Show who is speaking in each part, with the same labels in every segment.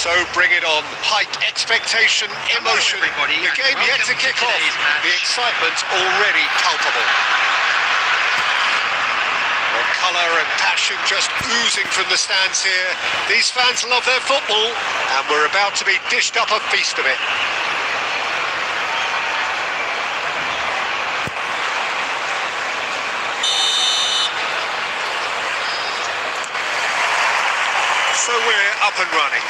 Speaker 1: So bring it on. Hype, expectation, emotion. The game yet to kick off. The excitement already palpable. The colour and passion just oozing from the stands here. These fans love their football, and we're about to be dished up a feast of it. So we're up and running.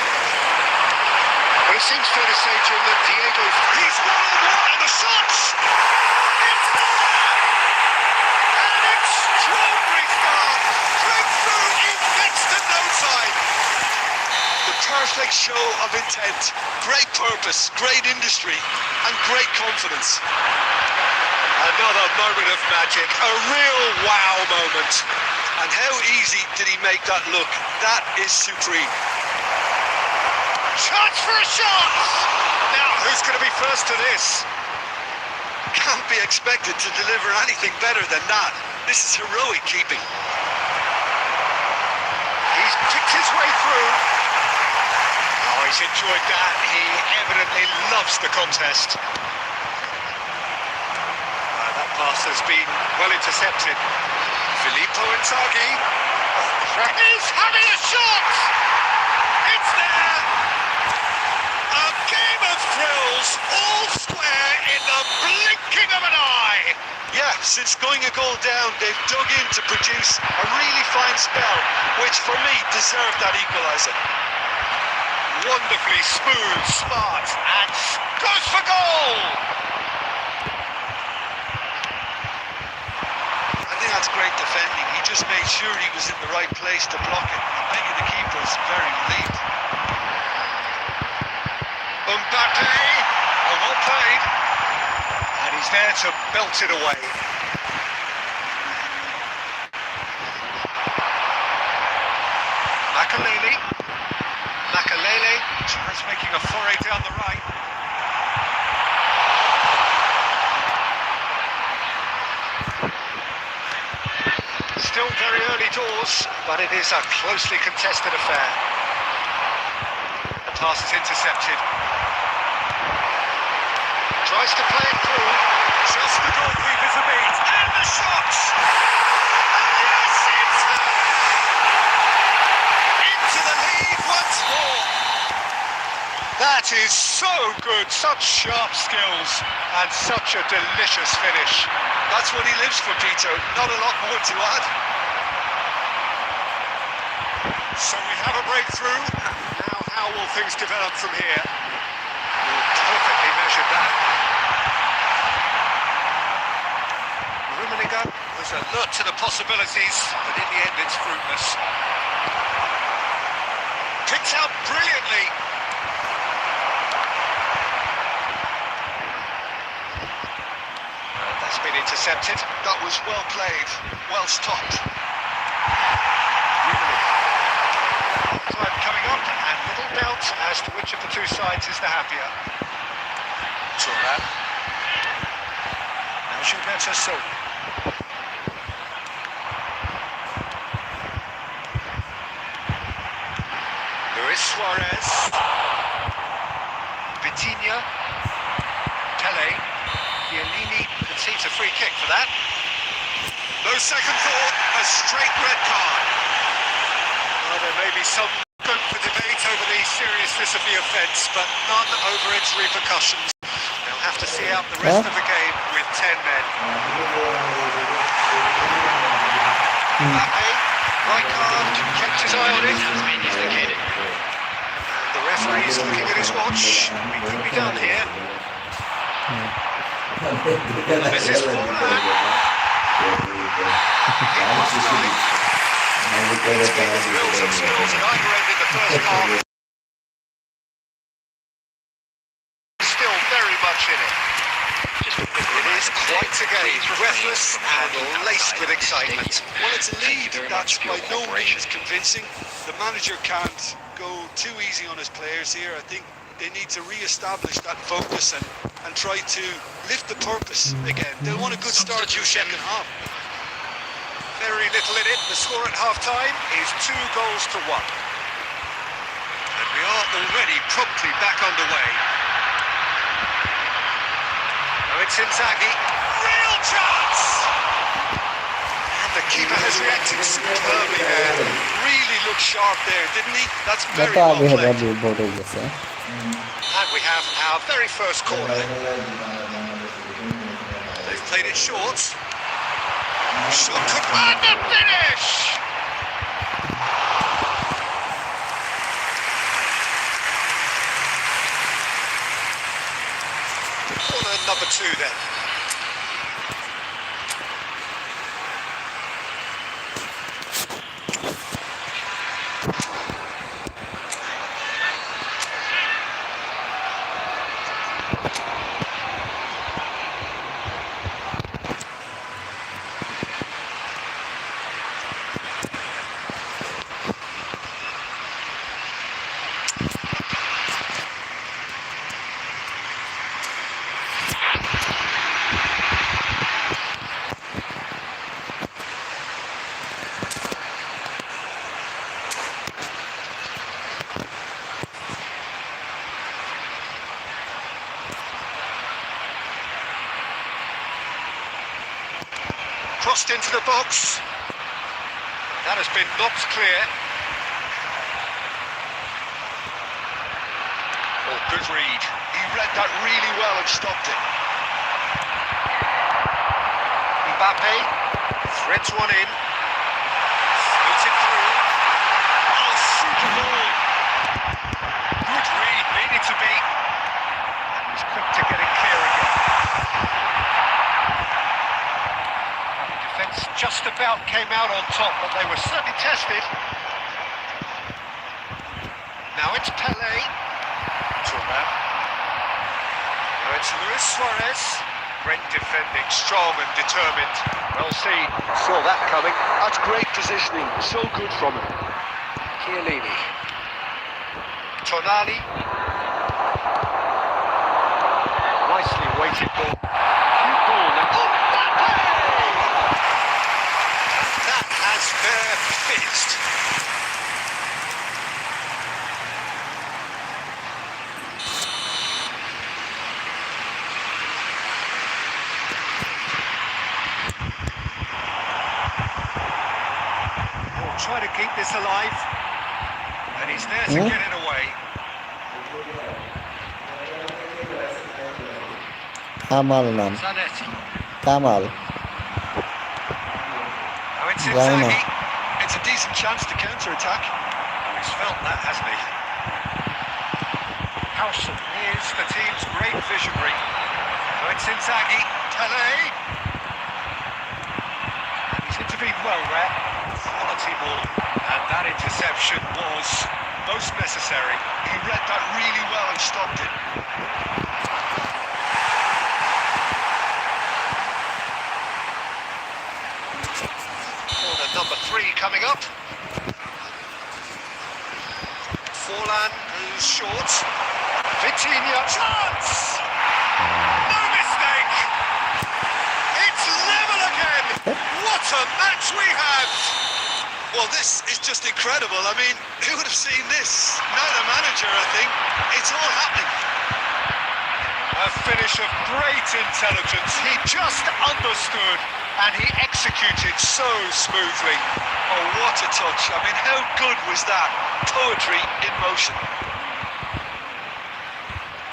Speaker 1: But it seems fair to say, Jim, that Diego... He's 1-on-1 and the shots! It's there! An extraordinary start! Straight through in next to no time!
Speaker 2: The perfect show of intent, great purpose, great industry, and great confidence.
Speaker 1: Another moment of magic, a real wow moment.
Speaker 2: And how easy did he make that look? That is supreme.
Speaker 1: Chance for a shot! Now, who's going to be first to this?
Speaker 2: Can't be expected to deliver anything better than that. This is heroic keeping.
Speaker 1: He's picked his way through. Oh, he's enjoyed that. He evidently loves the contest. That pass has been well intercepted. Filippo Inzaghi is having a shot! It's there! A game of thrills, all square in the blinking of an eye!
Speaker 2: Yeah, since going a goal down, they've dug in to produce a really fine spell, which for me deserved that equaliser.
Speaker 1: Wonderfully smooth, smart, and goes for goal!
Speaker 2: That's great defending. He just made sure he was in the right place to block it. Making the keeper is very relieved.
Speaker 1: Mbappe, well played. And he's there to belt it away. Makalele tries making a foray down the right. Still very early doors, but it is a closely contested affair. Pass is intercepted. Tries to play it through. Just the goalkeeper's a beat. And the shot! Yes, it's there! Into the lead once more. That is so good. Such sharp skills and such a delicious finish.
Speaker 2: That's what he lives for, Peter. Not a lot more to add.
Speaker 1: So we have a breakthrough. Now how will things develop from here? Perfectly measured that. Rummenigge was alert to the possibilities, but in the end it's fruitless. Picked out brilliantly. And that's been intercepted.
Speaker 2: That was well played, well stopped.
Speaker 1: Time coming up, and little doubt as to which of the two sides is the happier. Turan. Now Gilberto Silva. Luis Suarez. Vitinha. Pele. Chiellini concedes a free kick for that. No second thought, a straight red card. Well, there may be some scope for debate over the seriousness of the offence, but none over its repercussions. They'll have to see out the rest of the game with 10 men. Mbappe, right card, kept his eye on it. And the referee's looking at his watch. We could be done here. This is Forlan. It was right. It's been the thrills and spills at either end in the first half. Still very much in it. It is quite a game, breathless and laced with excitement.
Speaker 2: Well, it's a lead that's by no means convincing. The manager can't go too easy on his players here. I think they need to re-establish that focus and try to lift the purpose again. They want a good start to the second half.
Speaker 1: Very little in it. The score at half-time is 2-1. And we are already promptly back underway. Now it's Inzaghi. Real chance! And the keeper has reacted superbly there.
Speaker 2: Really looked sharp there, didn't he? That's very well played.
Speaker 1: And we have our very first corner. They've played it short. Shot could and the finish! Corner number 2 then. Crossed into the box. That has been knocked clear. Oh, good read.
Speaker 2: He read that really well and stopped it.
Speaker 1: Mbappe threads one in. Smooths it through. Oh, super ball. Good read, needed to be. And was quick to get it clear again. Defence just about came out on top, but they were certainly tested. Now it's Pele. Turan. Now it's Luis Suarez. Great defending, strong and determined. Well seen. Saw that coming.
Speaker 2: That's great positioning. So good from him.
Speaker 1: Chiellini. Tonali. Nicely weighted ball. Cute ball now. Oh, Mbappe! That has fair fizzed. try to keep this alive. And he's there to get it away.
Speaker 3: Kamal lan.
Speaker 1: Zanetti.
Speaker 3: Kamal.
Speaker 1: Now it's
Speaker 3: Rhino.
Speaker 1: Inzaghi.
Speaker 2: It's a decent chance to counter-attack.
Speaker 1: He's felt that, hasn't he? Howson is the team's great visionary. Now it's Inzaghi. Pele. And he's intervened well there. Quality ball. And that interception was most necessary.
Speaker 2: He read that really well and stopped it.
Speaker 1: Corner number 3 coming up. Forlan, who's short. Vitinha, chance! No mistake! It's level again! What a match we have!
Speaker 2: Well, this is just incredible. I mean, who would have seen this? Now the manager, I think. It's all happening.
Speaker 1: A finish of great intelligence. He just understood and he executed so smoothly.
Speaker 2: Oh, what a touch. I mean, how good was that? Poetry in motion.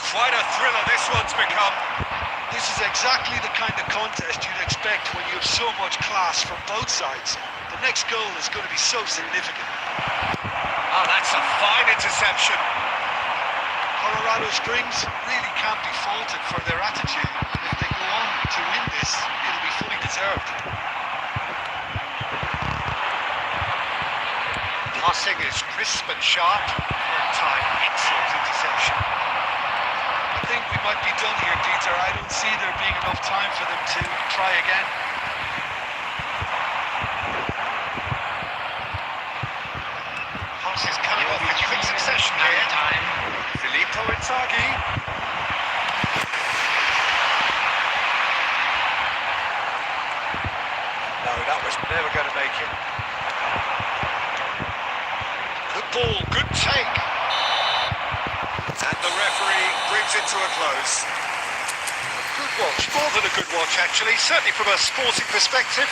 Speaker 1: Quite a thriller this one's become.
Speaker 2: This is exactly the kind of contest you'd expect when you have so much class from both sides. The next goal is going to be so significant.
Speaker 1: Oh, that's a fine interception.
Speaker 2: Colorado Springs really can't be faulted for their attitude. And if they go on to win this, it'll be fully deserved.
Speaker 1: Passing is crisp and sharp. One time, excellent interception.
Speaker 2: I think we might be done here, Peter. I don't see there being enough time for them to try again.
Speaker 1: Passes coming off in quick succession here. Filippo Inzaghi. No, that was never going to make it. Good ball, good take. And the referee brings it to a close. A good watch, more than a good watch actually, certainly from a sporting perspective.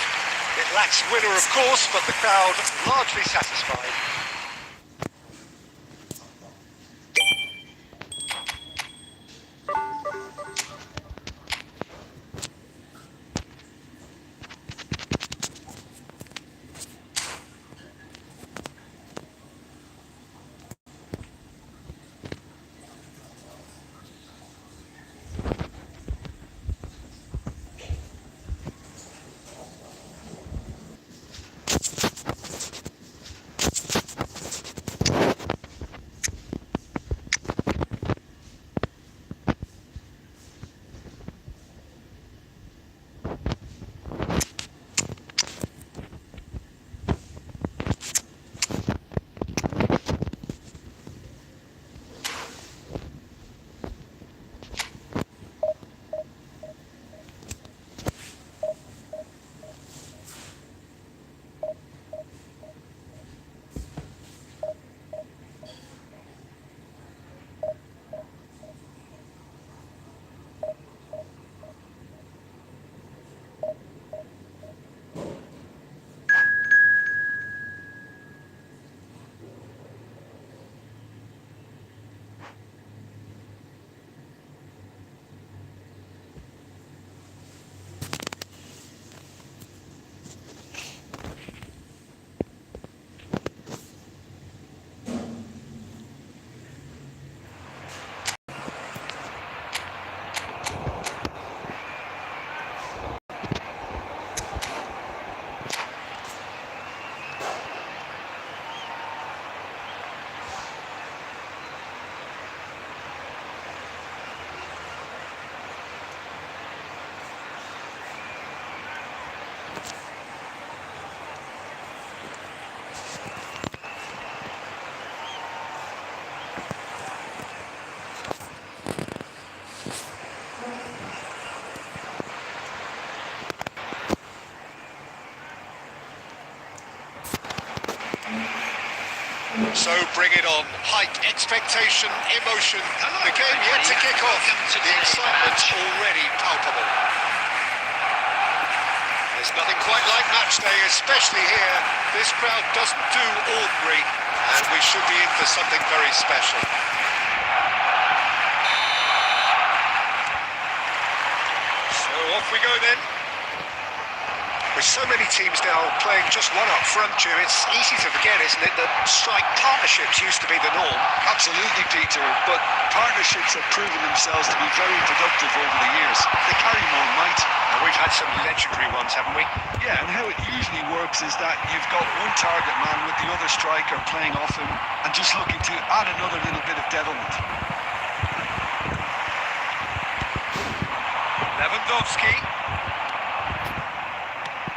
Speaker 1: It lacks winner of course, but the crowd largely satisfied. So bring it on. Height, expectation, emotion. The game yet to kick off. The excitement already palpable. There's nothing quite like match day, especially here. This crowd doesn't do ordinary, and we should be in for something very special. So off we go then. With so many teams now playing just one up front, Joe, it's easy to forget, isn't it, that strike partnerships used to be the norm.
Speaker 2: Absolutely, Peter, but partnerships have proven themselves to be very productive over the years. They carry more might.
Speaker 1: And we've had some legendary ones, haven't we?
Speaker 2: Yeah, and how it usually works is that you've got one target man with the other striker playing off him and just looking to add another little bit of devilment.
Speaker 1: Lewandowski.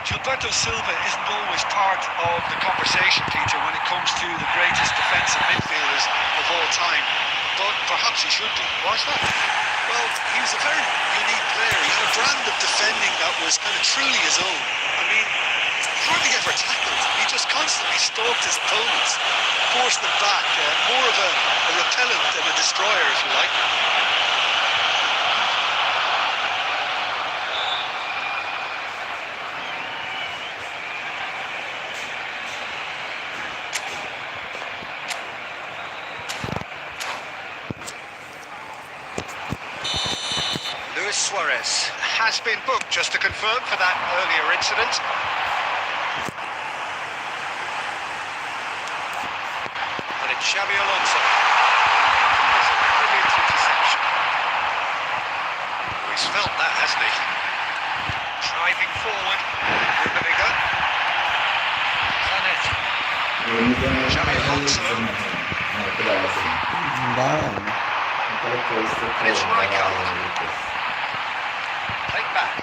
Speaker 2: Gilberto Silva isn't always part of the conversation, Peter, when it comes to the greatest defensive midfielders of all time. But perhaps he should be.
Speaker 1: Why's that?
Speaker 2: Well, he was a very unique player. He had a brand of defending that was kind of truly his own. I mean, hardly ever tackled. He just constantly stalked his opponents, forced them back. More of a repellent than a destroyer, if you like.
Speaker 1: Suarez has been booked, just to confirm, for that earlier incident. And it's Xabi Alonso. It's a brilliant interception. He's felt that, hasn't he? Driving forward. Rummenigge. Zanetti. Xabi Alonso. And it's Rijkaard. Played back.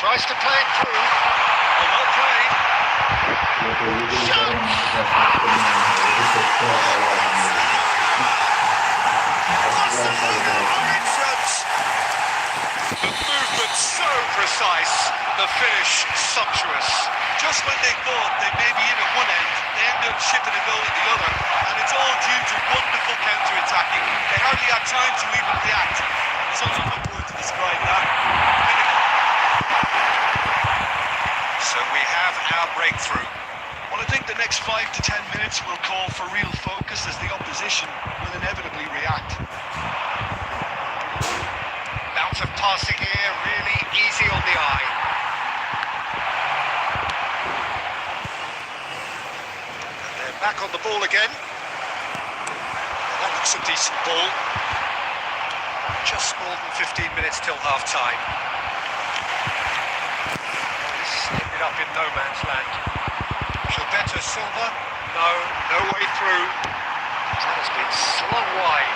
Speaker 1: Tries to play it through. Well played. Shot! In front. The movement so precise. The finish sumptuous.
Speaker 2: Just when they thought they may be in at one end, they end up shipping a goal at the other. And it's all due to wonderful counter-attacking. They hardly had time to even react. There's only one word to describe that.
Speaker 1: So we have our breakthrough.
Speaker 2: Well, I think the next 5 to 10 minutes will call for real focus as the opposition will inevitably react.
Speaker 1: Bounce of passing here, really easy on the eye. And they're back on the ball again. That looks a decent ball. Just more than 15 minutes till half-time. Slipped it up in no man's land. Gilberto Silva, no way through. That has been slung wide.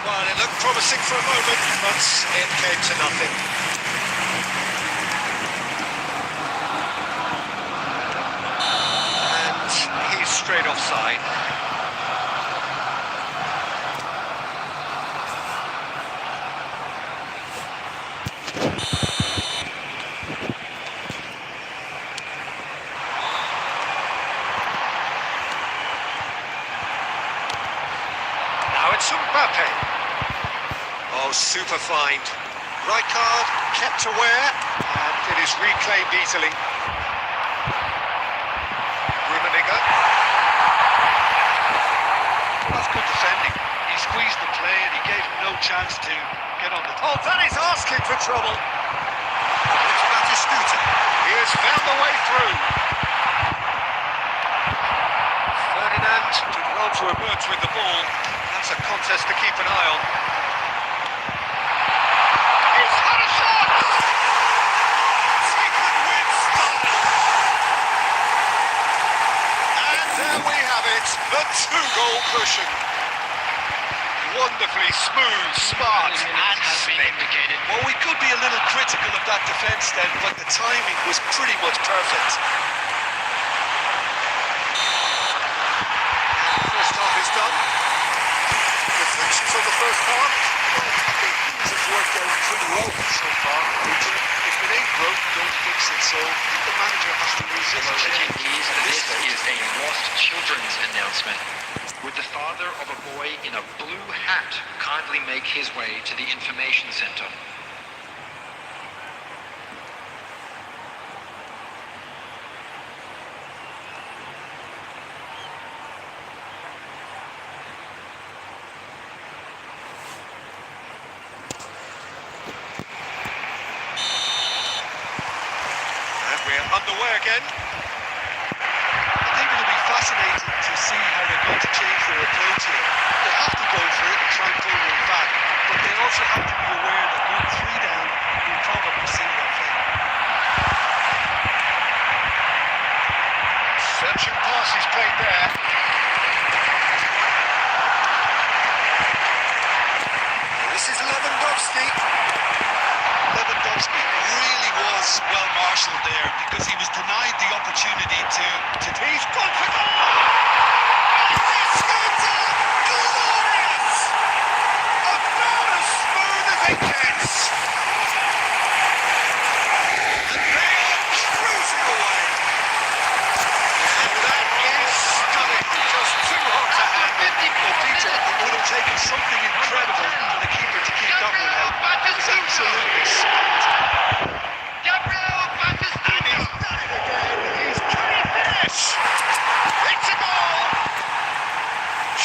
Speaker 1: Well, it looked promising for a moment, but it came to nothing. And he's straight offside. Mbappe. Oh, super find. Rijkaard kept aware, and it is reclaimed easily. Rummenigge.
Speaker 2: That's good defending. He squeezed the play and he gave him no chance to get on the top.
Speaker 1: Oh, that is asking for trouble. It's Batistuta. He has found the way through. Ferdinand did well to emerge with the ball. That's a contest to keep an eye on. He's had a shot! Taken with style. And there we have it, the 2-goal cushion. Wonderfully smooth, smart and slick.
Speaker 2: Well, we could be a little critical of that defence then, but the timing was pretty much perfect.
Speaker 1: And the first half is done. Reflections on the first half?
Speaker 2: Well, I think things have worked out pretty well so far, Peter. If it ain't broke, don't fix it. So I think the manager has to use this chance.
Speaker 4: This is a lost children's announcement. Would the father of a boy in a blue hat kindly make his way to the information center?
Speaker 1: underway again.
Speaker 2: I think it'll be fascinating to see how they're going to change their approach here. They have to go for it and try and pull one back, but they also have to be aware that with 3 down, we'll probably see their fate.
Speaker 1: Searching passes played there. This is Lewandowski.
Speaker 2: Lewandowski really was well marshalled there because he was denied the opportunity to
Speaker 1: He's gone for goal! Scooter! Glorious! About as smooth as it gets! And they are cruising away! And that is stunning! Just too hot to handle.
Speaker 2: Well, Peter, it would have taken something incredible for the keeper to keep that one out. It was absolutely spectacular.
Speaker 1: And he's done it again! He's can he finish? It's a goal!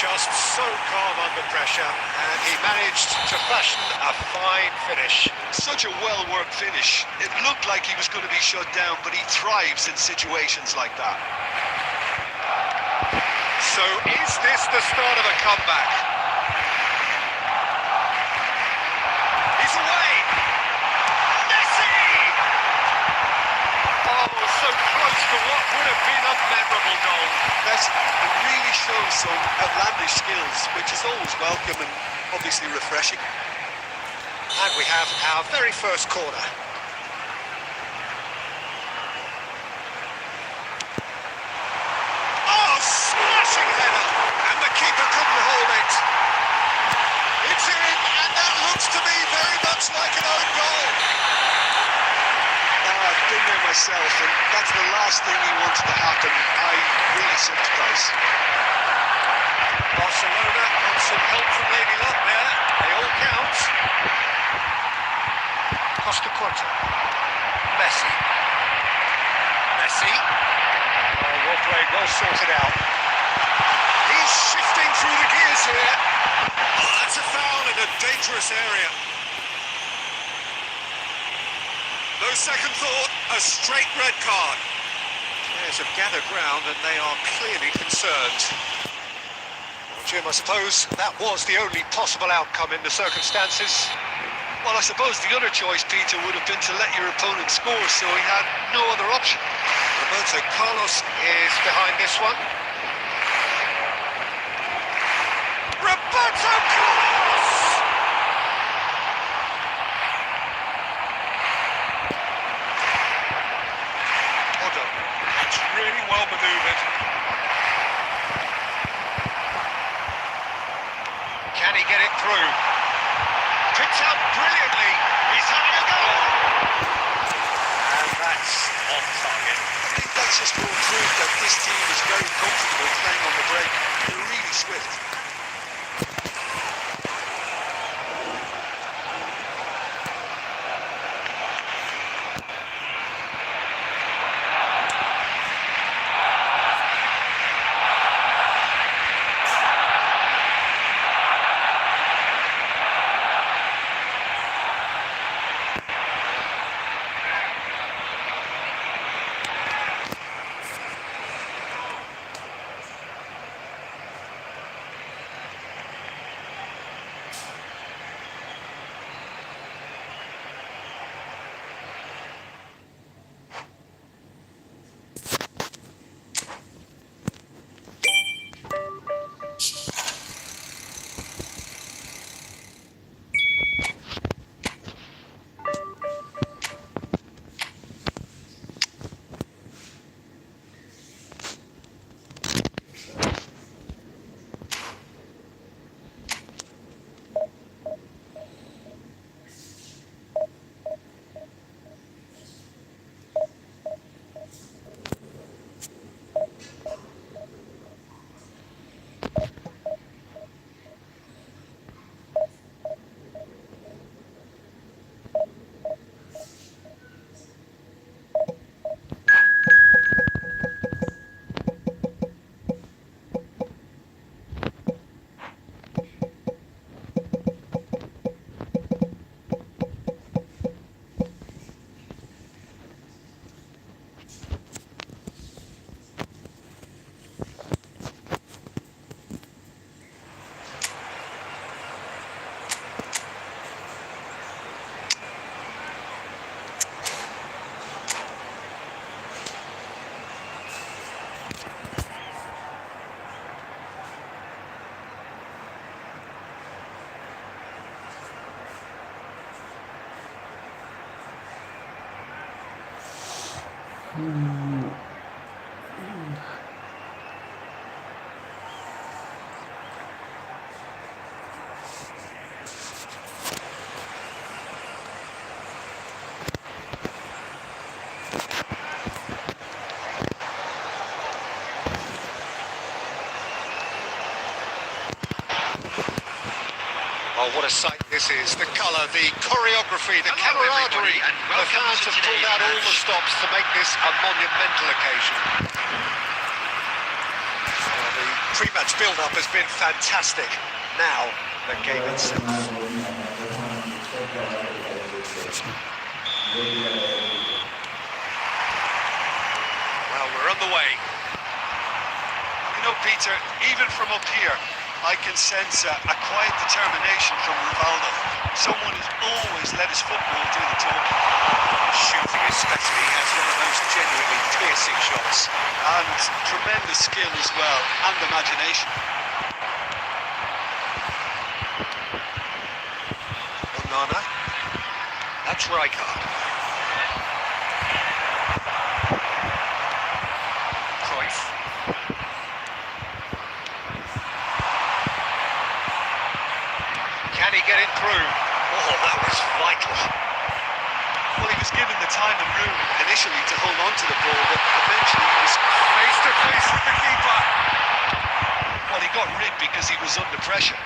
Speaker 1: Just so calm under pressure, and he managed to fashion a fine finish.
Speaker 2: Such a well-worked finish. It looked like he was going to be shut down, but he thrives in situations like that.
Speaker 1: So is this the start of a comeback? He's away! Messi! Oh, so close to what would have been a memorable goal.
Speaker 2: Messi really shows some outlandish skills, which is always welcome and obviously refreshing.
Speaker 1: And we have our very first corner. Oh, smashing header! And the keeper couldn't hold it. It's in, and that looks to me very much like an own goal.
Speaker 2: I've been there myself, and that's the last thing he wanted to happen. I really sympathise.
Speaker 1: Barcelona on some help from Lady Luck there. They all count. Costa Curta. Messi. Messi. Oh, well played, well sorted out. He's shifting through the gears here. Oh, that's a foul in a dangerous area. No second thought, a straight red card. Players have gathered ground and they are clearly concerned. Well, Jim, I suppose that was the only possible outcome in the circumstances.
Speaker 2: Well, I suppose the other choice, Peter, would have been to let your opponent score, so he had no other option.
Speaker 1: Roberto Carlos is behind this one. Roberto Carlos! Odo, it's really well manoeuvred. Can he get it through? Picked out brilliantly. He's having a go. And that's on target.
Speaker 2: I think that's just more proof that this team is very comfortable playing on the break. They're really swift.
Speaker 1: Oh, what a sight this is. The colour, the choreography, the
Speaker 4: Hello,
Speaker 1: camaraderie.
Speaker 4: everybody, and
Speaker 1: The
Speaker 4: welcome
Speaker 1: fans
Speaker 4: to
Speaker 1: have pulled
Speaker 4: today's
Speaker 1: out all
Speaker 4: match.
Speaker 1: the stops to make this a monumental occasion. Well, the pre-match build-up has been fantastic. Now, the game itself. Well, we're on the way.
Speaker 2: You know, Peter, even from up here, I can sense a quiet determination from Rivaldo. Someone who's always let his football do the talking.
Speaker 1: Shooting especially, he has one of those genuinely piercing shots.
Speaker 2: And tremendous skill as well, and imagination.
Speaker 1: Onana. That's Rijkaard. Cruyff. Can he get it through? Oh, that was vital.
Speaker 2: Well, he was given the time and room initially to hold on to the ball, but eventually he was face to face with the keeper. Well, he got rid because he was under pressure.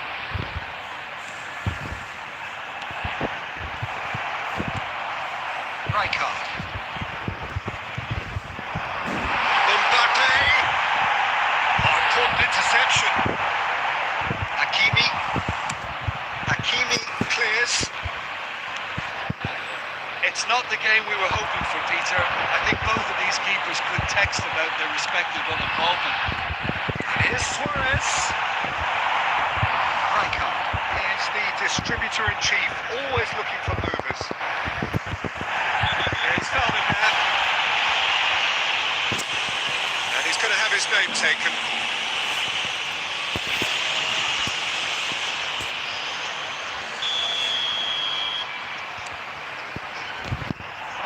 Speaker 1: Rijkaard. Mbappe. Oh, important interception. Hakimi clears.
Speaker 2: It's not the game we were hoping for, Peter. I think both of these keepers could text about their respective involvement.
Speaker 1: And here's Suarez. Rijkaard is the distributor-in-chief, always looking for movers. Yeah, he's fouled him there. And he's going to have his name taken.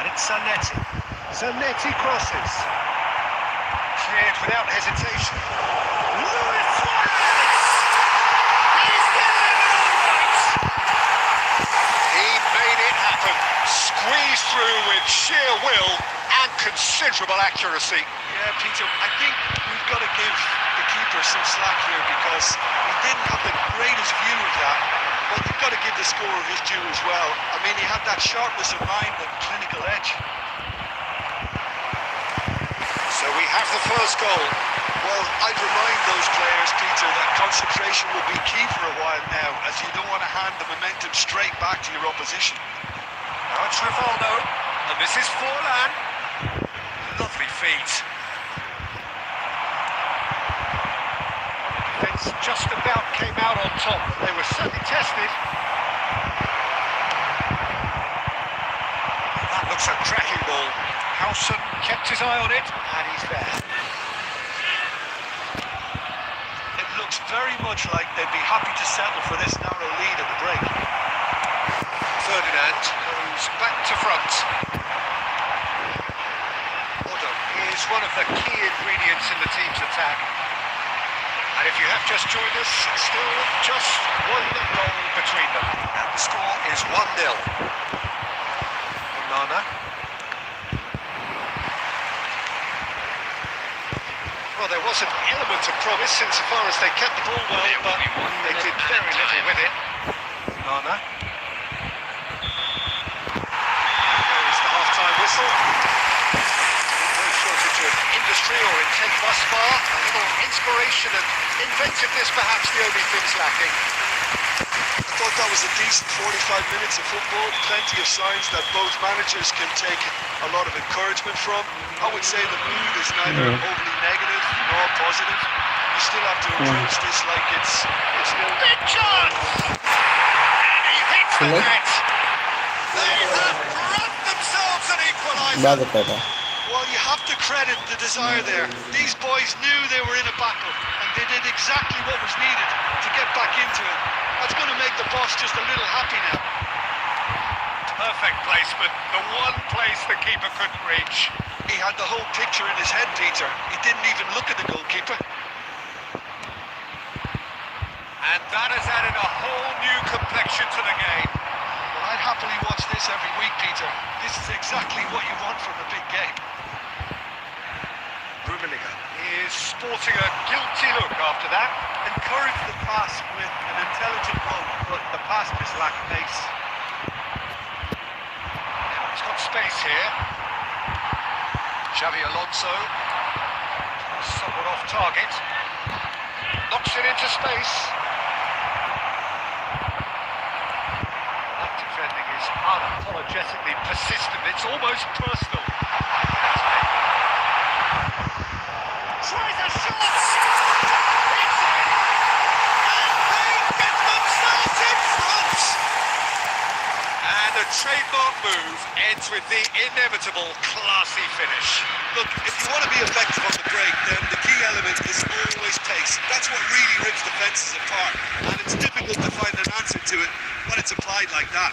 Speaker 1: And it's Zanetti. Zanetti crosses. Cleared without hesitation. Luis Suarez! He's getting it all right! He made it happen. Squeezed through with sheer will and considerable accuracy.
Speaker 2: Yeah, Peter, I think we've got to give the keeper some slack here because he didn't have the greatest view of that. But you've got to give the scorer his due as well. I mean, he had that sharpness of mind and clinical edge.
Speaker 1: So we have the first goal.
Speaker 2: Well, I'd remind those players, Peter, that concentration will be key for a while now, as you don't want to hand the momentum straight back to your opposition.
Speaker 1: Now it's Rivaldo, and this is Forlan. Lovely feet. Defence just about came out on top. They were certainly tested. That looks a cracking ball. Howson kept his eye on it, and he's there.
Speaker 2: It looks very much like they'd be happy to settle for this narrow lead at the break.
Speaker 1: Ferdinand goes back to front. Odo is one of the key ingredients in the team's attack. And if you have just joined us, still just one goal between them. And the score is 1-0. Onana. Well, there was an element of promise insofar as they kept the ball well, but they did very little with it. Onana. There is the half-time whistle. No shortage of industry or intent thus far. A little inspiration and inventiveness, perhaps the only things lacking.
Speaker 2: I thought that was a decent 45 minutes of football, plenty of signs that both managers can take a lot of encouragement from. I would say the mood is neither overly negative nor positive. You still have to approach this like it's nil.
Speaker 1: Big chance! And he hits the net! They have grabbed themselves an equaliser!
Speaker 3: Bravo, Peter.
Speaker 2: Well, you have to credit the desire there. These boys knew they were in a battle, and they did exactly what was needed to get back into it. That's going to make the boss just a little happy now.
Speaker 1: Perfect placement, the one place the keeper couldn't reach.
Speaker 2: He had the whole picture in his head, Peter. He didn't even look at the goalkeeper.
Speaker 1: And that has added a whole new complexion to the game.
Speaker 2: Well, I'd happily watch this every week, Peter. This is exactly what you want from a big game.
Speaker 1: Rummenigge is sporting a guilty look after that.
Speaker 5: Encourage the pass with an intelligent run, but the pass just lacked pace.
Speaker 1: Now he's got space here. Xavi Alonso, somewhat off target, knocks it into space. That defending is unapologetically persistent, it's almost personal. Tries a shot! It's in! And they get themselves in front! And a trademark move ends with the inevitable classy finish.
Speaker 2: Look, if you want to be effective on the break, then the key element is always pace. That's what really rips defences apart. And it's difficult to find an answer to it when it's applied like that.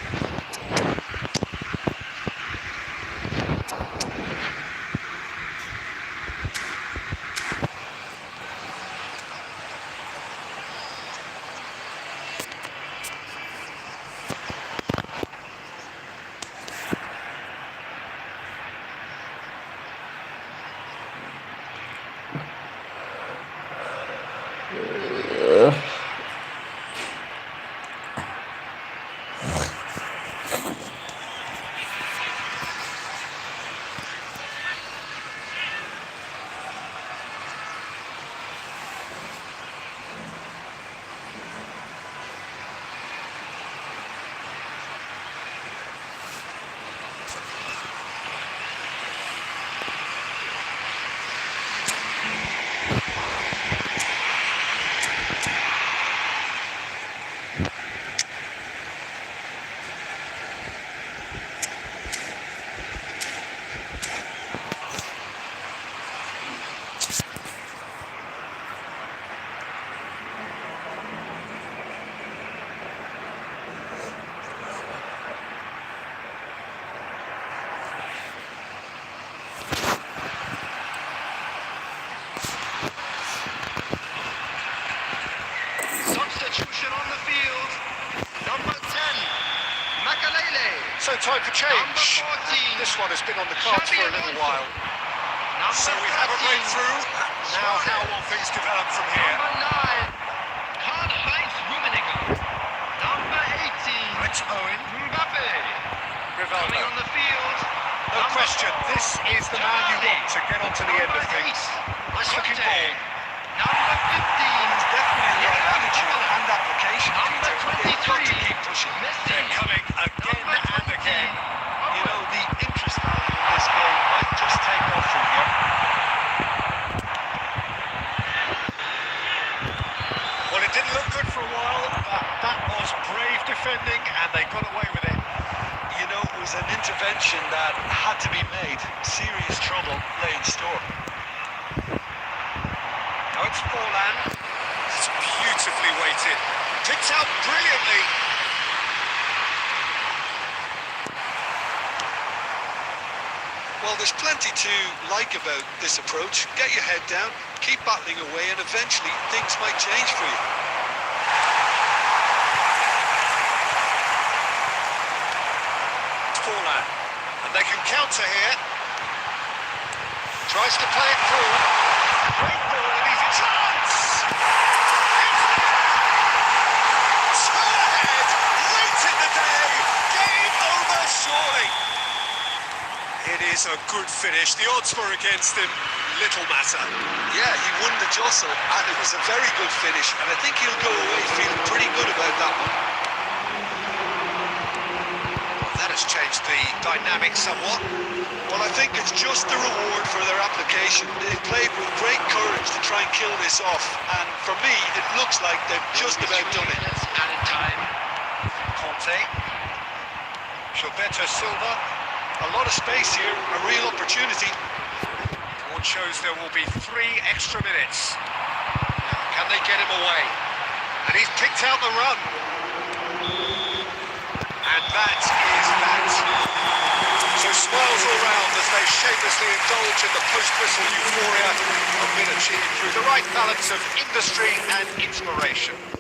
Speaker 4: Substitution on the field. Number 10, Makalele.
Speaker 1: So time for change.
Speaker 4: Number 14.
Speaker 1: This one has been on the cards for a little while. So we have a breakthrough. Now how will things develop from here?
Speaker 4: Number 9, Karl-Heinz Rummenigge. Number 18,
Speaker 1: It's Owen.
Speaker 4: Mbappe.
Speaker 1: Rivaldo.
Speaker 4: Coming on the field.
Speaker 1: No
Speaker 4: Number
Speaker 1: question,
Speaker 4: 4,
Speaker 1: this is the man you want to get onto the end of
Speaker 4: Number
Speaker 1: things.
Speaker 4: 8,
Speaker 1: Nice looking
Speaker 4: Conte.
Speaker 1: ball.
Speaker 4: Number 15,
Speaker 2: It's definitely the right attitude and application,
Speaker 4: Number
Speaker 2: Peter. They've got to
Speaker 4: 23,
Speaker 2: keep pushing.
Speaker 4: Messi.
Speaker 1: They're coming again
Speaker 4: Number
Speaker 1: and
Speaker 4: 20,
Speaker 1: again.
Speaker 2: You know, the interest value in this game might just take off from here.
Speaker 1: Well, it didn't look good for a while, but that was brave defending and they got away with it.
Speaker 2: You know, it was an intervention that had to be made. Serious trouble lay in store.
Speaker 1: Now it's Forlan. It's beautifully weighted. Picked out brilliantly.
Speaker 2: Well, there's plenty to like about this approach. Get your head down, keep battling away, and eventually things might change for you.
Speaker 1: It's Forlan. And they can counter here. Tries to play it through. Great ball, an easy chance! It's there! Two ahead, late in the day. Game over, surely. It is a good finish. The odds were against him. Little matter.
Speaker 2: Yeah, he won the jostle, and it was a very good finish, and I think he'll go away feeling pretty good about that one.
Speaker 1: Well, that has changed the dynamic somewhat.
Speaker 2: Well, I think it's just the reward for their application. They've played with great courage to try and kill this off, and for me, it looks like they've just about done it.
Speaker 4: minutes added time.
Speaker 1: Conte. Gilberto Silva.
Speaker 2: A lot of space here, a real opportunity.
Speaker 1: Board shows there will be 3 extra minutes. Can they get him away? And he's picked out the run. And that is that. So smiles all round as they shamelessly indulge in the post-whistle euphoria of been achieved through the right balance of industry and inspiration.